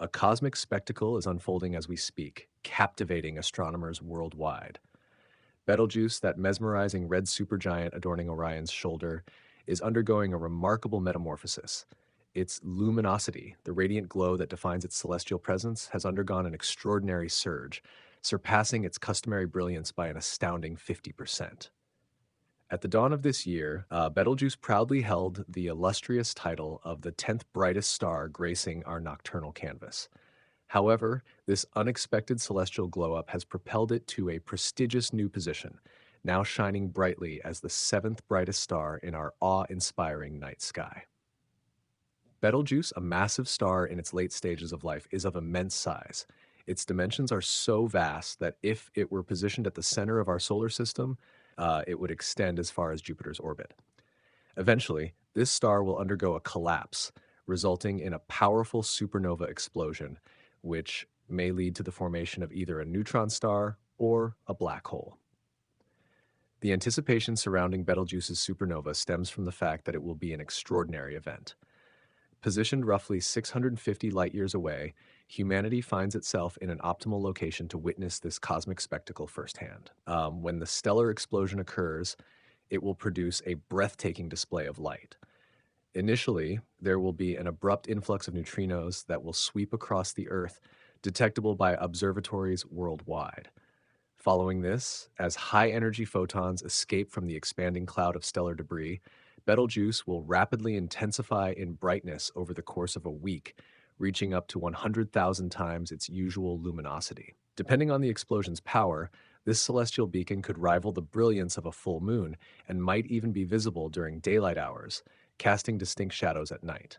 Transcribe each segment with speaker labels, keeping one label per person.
Speaker 1: A cosmic spectacle is unfolding as we speak, captivating astronomers worldwide. Betelgeuse, that mesmerizing red supergiant adorning Orion's shoulder, is undergoing a remarkable metamorphosis. Its luminosity, the radiant glow that defines its celestial presence, has undergone an extraordinary surge, surpassing its customary brilliance by an astounding 50%. At the dawn of this year, Betelgeuse proudly held the illustrious title of the 10th brightest star gracing our nocturnal canvas. However, this unexpected celestial glow-up has propelled it to a prestigious new position, now shining brightly as the 7th brightest star in our awe-inspiring night sky. Betelgeuse, a massive star in its late stages of life, is of immense size. Its dimensions are so vast that if it were positioned at the center of our solar system, it would extend as far as Jupiter's orbit. Eventually, this star will undergo a collapse, resulting in a powerful supernova explosion, which may lead to the formation of either a neutron star or a black hole. The anticipation surrounding Betelgeuse's supernova stems from the fact that it will be an extraordinary event. Positioned roughly 650 light-years away, humanity finds itself in an optimal location to witness this cosmic spectacle firsthand. When the stellar explosion occurs, it will produce a breathtaking display of light. Initially, there will be an abrupt influx of neutrinos that will sweep across the Earth, detectable by observatories worldwide. Following this, as high-energy photons escape from the expanding cloud of stellar debris, Betelgeuse will rapidly intensify in brightness over the course of a week, reaching up to 100,000 times its usual luminosity. Depending on the explosion's power, this celestial beacon could rival the brilliance of a full moon and might even be visible during daylight hours, casting distinct shadows at night.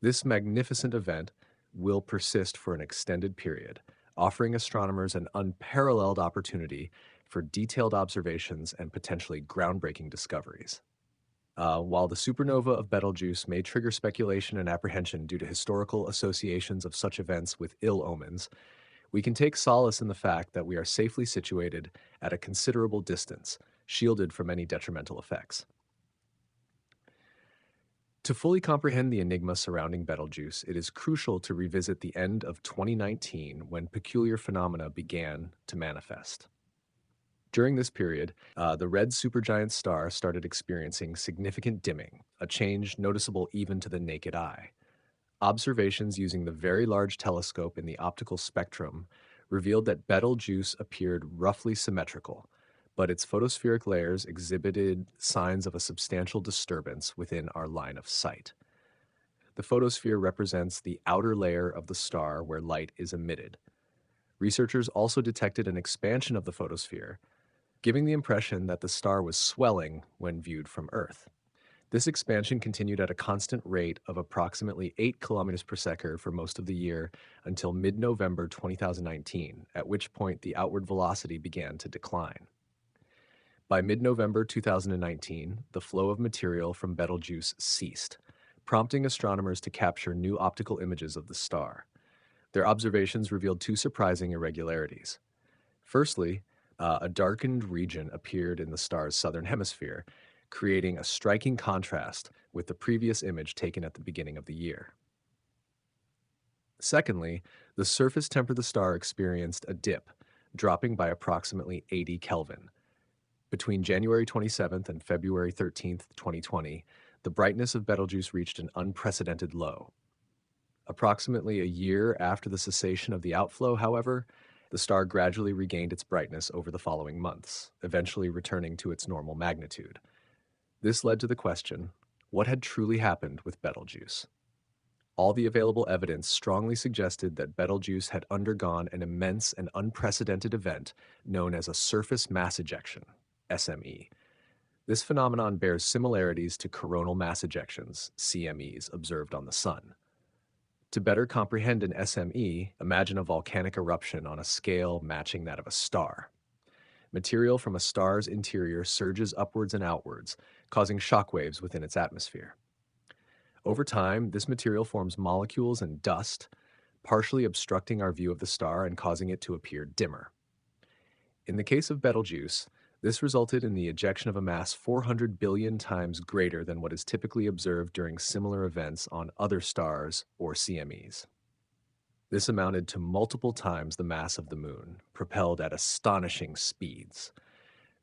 Speaker 1: This magnificent event will persist for an extended period, offering astronomers an unparalleled opportunity for detailed observations and potentially groundbreaking discoveries. While the supernova of Betelgeuse may trigger speculation and apprehension due to historical associations of such events with ill omens, we can take solace in the fact that we are safely situated at a considerable distance, shielded from any detrimental effects. To fully comprehend the enigma surrounding Betelgeuse, it is crucial to revisit the end of 2019 when peculiar phenomena began to manifest. During this period, the red supergiant star started experiencing significant dimming, a change noticeable even to the naked eye. Observations using the Very Large Telescope in the optical spectrum revealed that Betelgeuse appeared roughly symmetrical, but its photospheric layers exhibited signs of a substantial disturbance within our line of sight. The photosphere represents the outer layer of the star where light is emitted. Researchers also detected an expansion of the photosphere, giving the impression that the star was swelling when viewed from Earth. This expansion continued at a constant rate of approximately 8 kilometers per second for most of the year until mid-November 2019, at which point the outward velocity began to decline. By mid-November 2019, the flow of material from Betelgeuse ceased, prompting astronomers to capture new optical images of the star. Their observations revealed two surprising irregularities. Firstly, a darkened region appeared in the star's southern hemisphere, creating a striking contrast with the previous image taken at the beginning of the year. Secondly, the surface temperature of the star experienced a dip, dropping by approximately 80 Kelvin. Between January 27th and February 13th, 2020, the brightness of Betelgeuse reached an unprecedented low. Approximately a year after the cessation of the outflow, however, the star gradually regained its brightness over the following months, eventually returning to its normal magnitude. This led to the question, what had truly happened with Betelgeuse? All the available evidence strongly suggested that Betelgeuse had undergone an immense and unprecedented event known as a surface mass ejection, SME. This phenomenon bears similarities to coronal mass ejections, CMEs, observed on the Sun. To better comprehend an SME, imagine a volcanic eruption on a scale matching that of a star. Material from a star's interior surges upwards and outwards, causing shockwaves within its atmosphere. Over time, this material forms molecules and dust, partially obstructing our view of the star and causing it to appear dimmer. In the case of Betelgeuse, this resulted in the ejection of a mass 400 billion times greater than what is typically observed during similar events on other stars or CMEs. This amounted to multiple times the mass of the moon, propelled at astonishing speeds.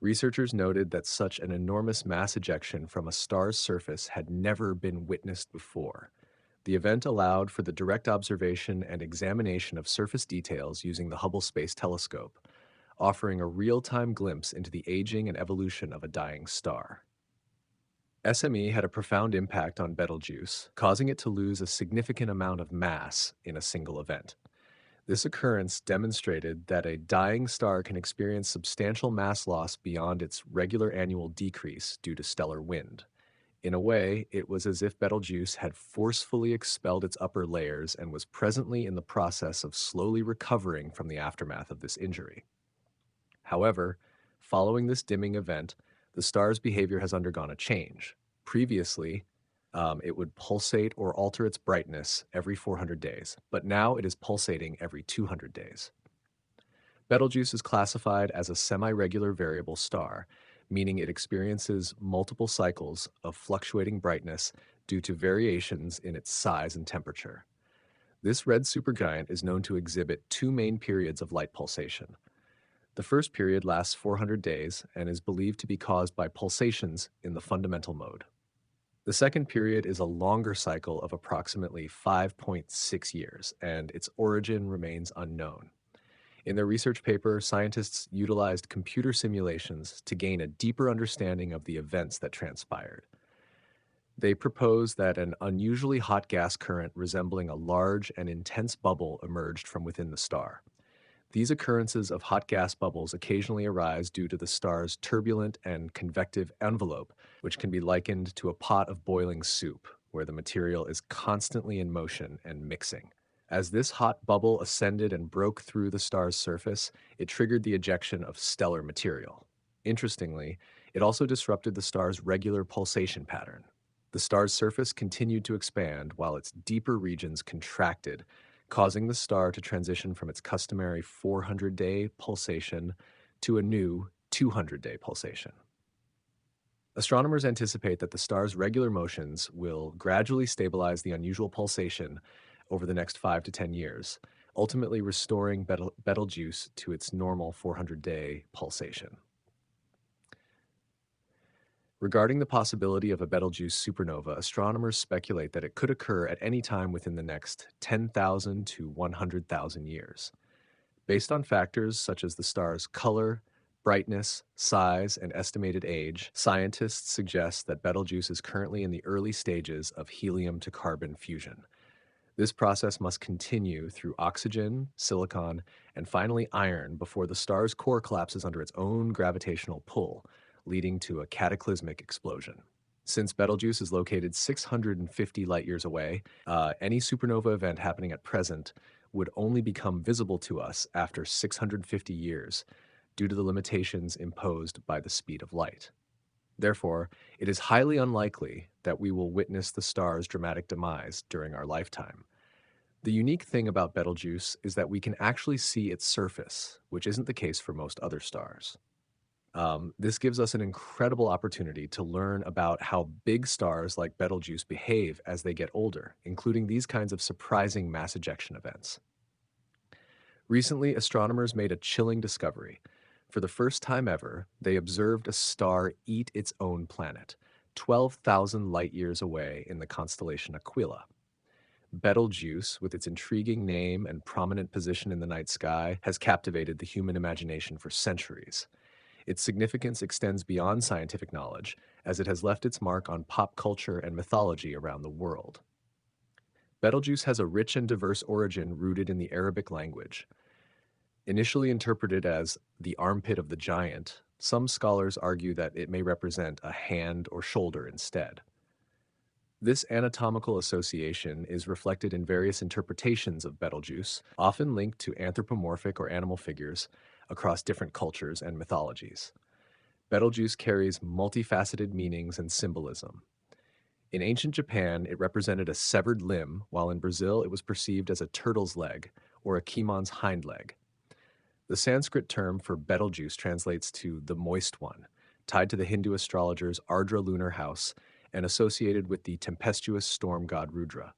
Speaker 1: Researchers noted that such an enormous mass ejection from a star's surface had never been witnessed before. The event allowed for the direct observation and examination of surface details using the Hubble Space Telescope, offering a real-time glimpse into the aging and evolution of a dying star. SME had a profound impact on Betelgeuse, causing it to lose a significant amount of mass in a single event. This occurrence demonstrated that a dying star can experience substantial mass loss beyond its regular annual decrease due to stellar wind. In a way, it was as if Betelgeuse had forcefully expelled its upper layers and was presently in the process of slowly recovering from the aftermath of this injury. However, following this dimming event, the star's behavior has undergone a change. Previously, it would pulsate or alter its brightness every 400 days, but now it is pulsating every 200 days. Betelgeuse is classified as a semi-regular variable star, meaning it experiences multiple cycles of fluctuating brightness due to variations in its size and temperature. This red supergiant is known to exhibit two main periods of light pulsation. The first period lasts 400 days and is believed to be caused by pulsations in the fundamental mode. The second period is a longer cycle of approximately 5.6 years, and its origin remains unknown. In their research paper, scientists utilized computer simulations to gain a deeper understanding of the events that transpired. They proposed that an unusually hot gas current resembling a large and intense bubble emerged from within the star. These occurrences of hot gas bubbles occasionally arise due to the star's turbulent and convective envelope, which can be likened to a pot of boiling soup, where the material is constantly in motion and mixing. As this hot bubble ascended and broke through the star's surface, it triggered the ejection of stellar material. Interestingly, it also disrupted the star's regular pulsation pattern. The star's surface continued to expand while its deeper regions contracted, causing the star to transition from its customary 400-day pulsation to a new 200-day pulsation. Astronomers anticipate that the star's regular motions will gradually stabilize the unusual pulsation over the next 5 to 10 years, ultimately restoring Betelgeuse to its normal 400-day pulsation. Regarding the possibility of a Betelgeuse supernova, astronomers speculate that it could occur at any time within the next 10,000 to 100,000 years. Based on factors such as the star's color, brightness, size, and estimated age, scientists suggest that Betelgeuse is currently in the early stages of helium to carbon fusion. This process must continue through oxygen, silicon, and finally iron before the star's core collapses under its own gravitational pull, leading to a cataclysmic explosion. Since Betelgeuse is located 650 light-years away, any supernova event happening at present would only become visible to us after 650 years due to the limitations imposed by the speed of light. Therefore, it is highly unlikely that we will witness the star's dramatic demise during our lifetime. The unique thing about Betelgeuse is that we can actually see its surface, which isn't the case for most other stars. This gives us an incredible opportunity to learn about how big stars like Betelgeuse behave as they get older, including these kinds of surprising mass ejection events. Recently, astronomers made a chilling discovery. For the first time ever, they observed a star eat its own planet, 12,000 light-years away in the constellation Aquila. Betelgeuse, with its intriguing name and prominent position in the night sky, has captivated the human imagination for centuries. Its significance extends beyond scientific knowledge, as it has left its mark on pop culture and mythology around the world. Betelgeuse has a rich and diverse origin rooted in the Arabic language. Initially interpreted as the armpit of the giant, some scholars argue that it may represent a hand or shoulder instead. This anatomical association is reflected in various interpretations of Betelgeuse, often linked to anthropomorphic or animal figures across different cultures and mythologies. Betelgeuse carries multifaceted meanings and symbolism. In ancient Japan, it represented a severed limb, while in Brazil it was perceived as a turtle's leg or a kimon's hind leg. The Sanskrit term for Betelgeuse translates to the moist one, tied to the Hindu astrologer's Ardra lunar house and associated with the tempestuous storm god Rudra.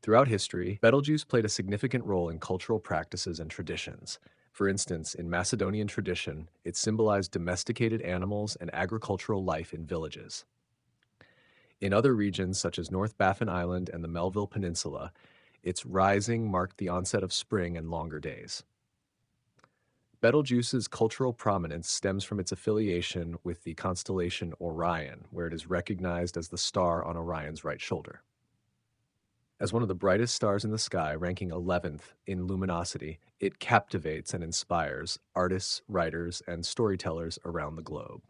Speaker 1: Throughout history, Betelgeuse played a significant role in cultural practices and traditions. For instance, in Macedonian tradition, it symbolized domesticated animals and agricultural life in villages. In other regions, such as North Baffin Island and the Melville Peninsula, its rising marked the onset of spring and longer days. Betelgeuse's cultural prominence stems from its affiliation with the constellation Orion, where it is recognized as the star on Orion's right shoulder. As one of the brightest stars in the sky, ranking 11th in luminosity, it captivates and inspires artists, writers, and storytellers around the globe.